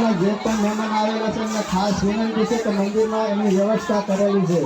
મંદિરમાં જે પણ મહેમાન આવેલા છે એમને ખાસ વિનંતી છે કે મંદિરમાં એની વ્યવસ્થા કરેલી છે.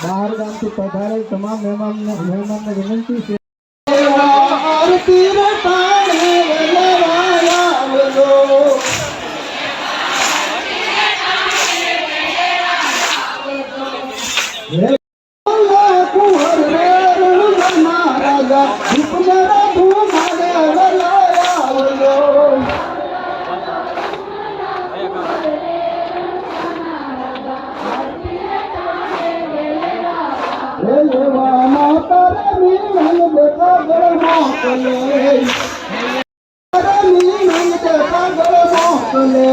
બહાર ગામથી પધારેલ તમામ મહેમાનને વિનંતી છે. આરતી રટાણે વેલવાયા વેલો કુંવર રે રણુના રાજા ઉપનરા ધુમાડે વેલાયા વેલો વેલવા માતા રે મીનન દેતા ગળ મોકલે મીનન દેતા ગળ મોકલે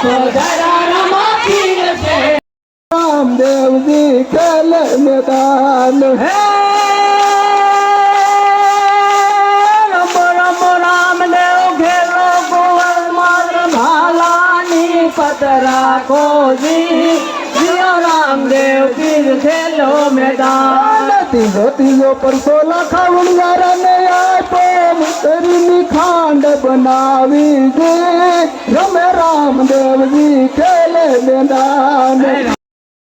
तो जरा रमा पीर से रामदेव जी खेल मैदान हे रम रम रामदेव खेलो गोवर मार भालानी पतरा को जी जियो रामदेव पीर खेलो मैदान तीजो तीजो पर 16 खावणगारा ने आपो मुतरी खांड बनावी जे रमे रामदेव जी खेले मैदान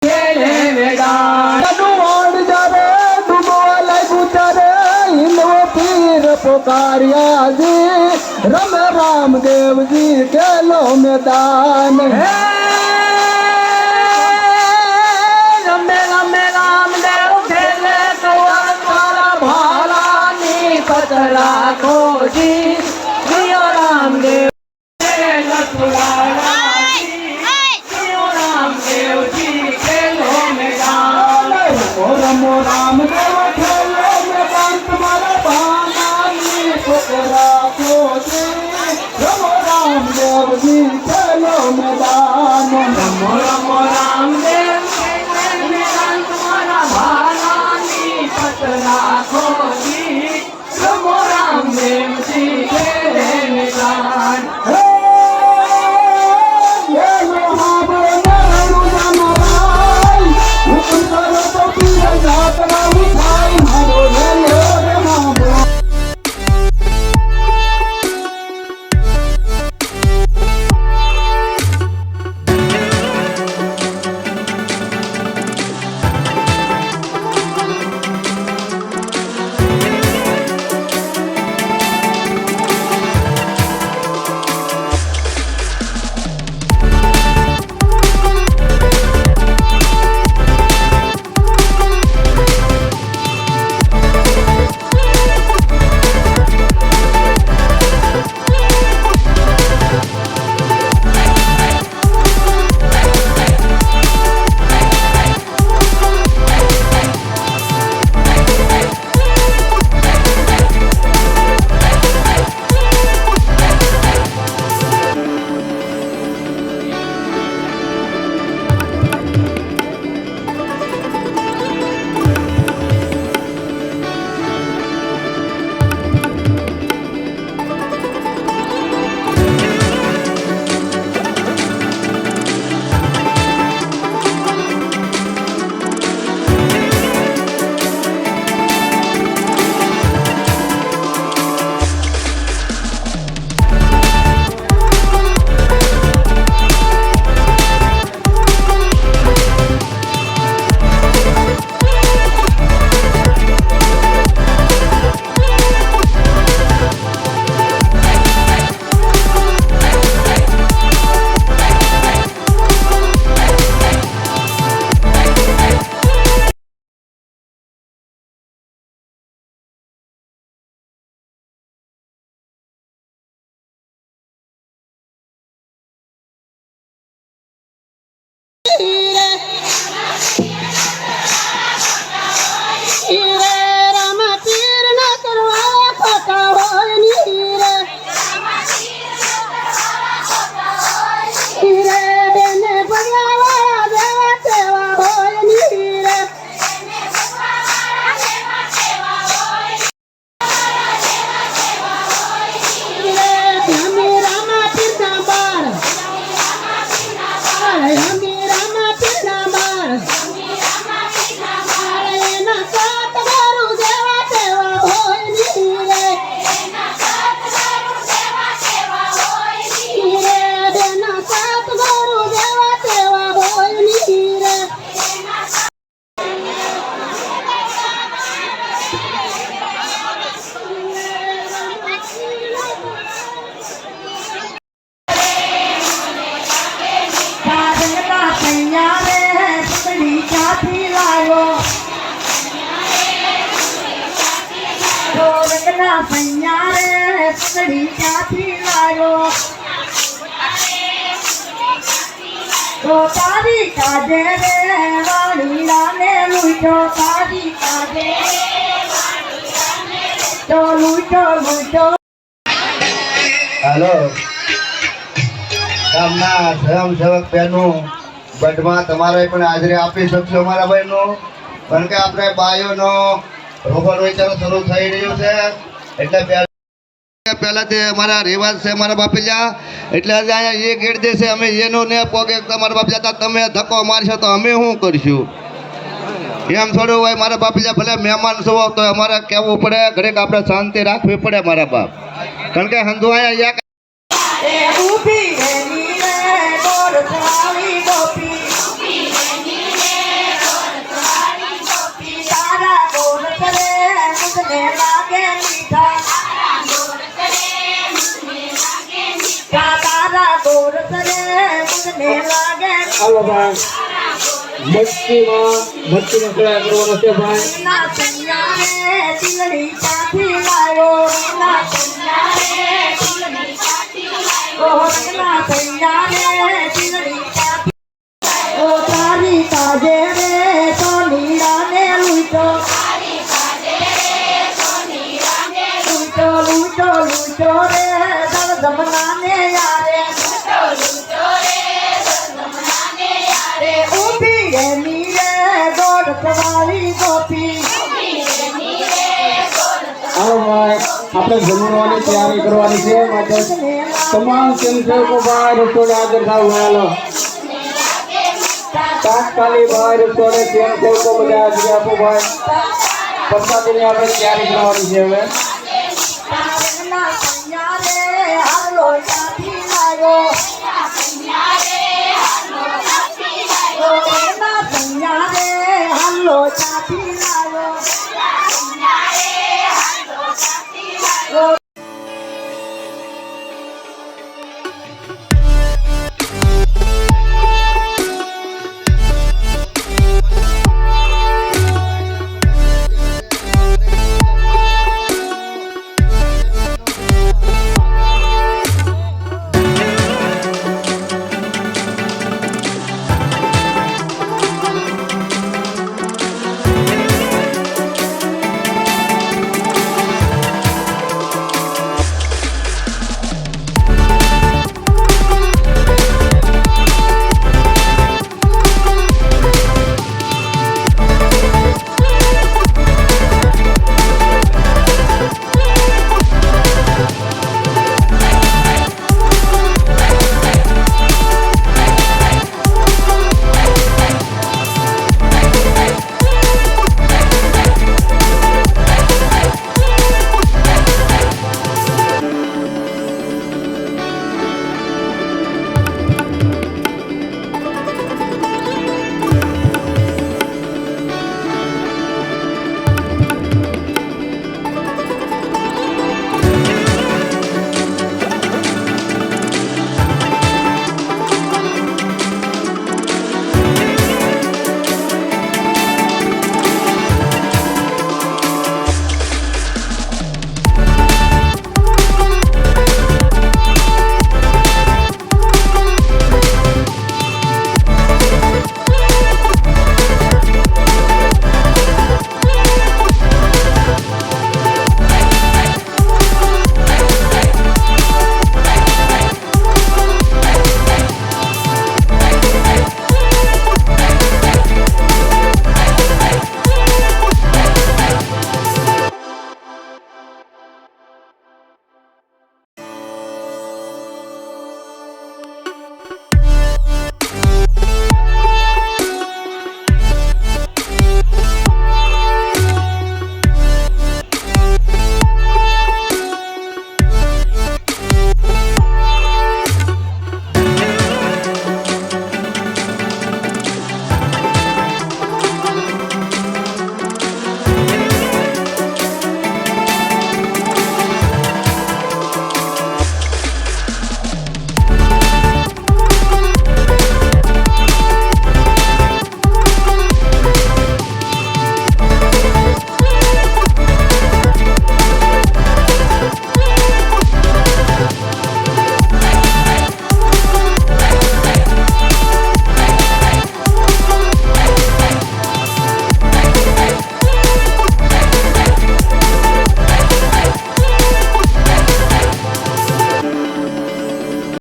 खेले मैदान डुवाड़ जावे डुबोले गुचारे इनो पीर पुकारिया जी रमे रामदेव जी खेलो मैदान हे रमे रमे रामदेव खेले गोवर मार भालानी पतरा को जी जियो रामदेव जियो रामदेव जी खेलो मैदान रमो रामदेव खेलो मैदान तुम्हारा भानानी पुकरा को जी रमो रामदेव जी खेलो मैदान रमो रमो रामदेव खेले मैदान तुम्हारा भालानी पतरा को जी रमो रामदेव जी खेले मैदान हे ये महाबोले रुजमराई हुकुम करो तो पीर जातरा उठाई मारो ले रे महाबोले पतड़ी चाथी लायो तो तारी काजे रे वाली लाने लुटो तारी काजे तो लुटो लुटो हेलो ગામના સ્વયંસેવક બહેનો બઢમાં તમારે પણ હાજરી આપી શકશો અમારા બહેનો, કારણ કે આપણે બાયોનો રોગણ વેચાણ શરૂ થઈ રહ્યું છે. એટલે પહેલાથી અમારા રિવાજ છે અમારા બાપલિયા, એટલે આજે અહીંયા એ ગેટ દેશે અમે એનો ને પોગે તમારા બાપલિયા તમે ધક્કો મારશો તો અમે શું કરશું? એમ થોડું હોય મારા બાપલિયા, ભલે મહેમાન છો તો અમારે કહેવું પડે, ઘડીક આપણે શાંતિ રાખવી પડે મારા બાપ, કારણ કે હંધુઆયા એ ઊભી એની રે ગોરખવાળી ગોપી તારા ગોરખ રે મુझने લાગે મીઠા તારા ગોરખ રે મુझने લાગે હાલો ભાઈ ભક્તિનો કળા કરવાનો છે ભાઈ. ના સૈયા રે તિલડી કાથી લાયો ના સૈયા રે તિલડી કાથી લાયો ના સૈયા રે તિલડી કાથી ઓ તારી કાજે રે સોનીડા ને લૂટો તારી કાજે રે સોનીડા ને લૂટો લૂટો લૂટો રે દમના ને યારે લૂટો લૂટો રે દમના ને યારે ઊભી એની રે ગોરખવાળી ગોપી હાલો ભાઈ આપણે જમણવાની તૈયારી કરવાની છે, માટે તમામ સ્વયંસેવકો ભાઈ રસોડે હાજર થાવ. હાલો તાત્કાલિક ભાઈ રસોડે સ્વયંસેવકો બધા હાજરી આપો ભાઈ. પ્રસાદીની આપણે તૈયારી કરવાની છે હવે.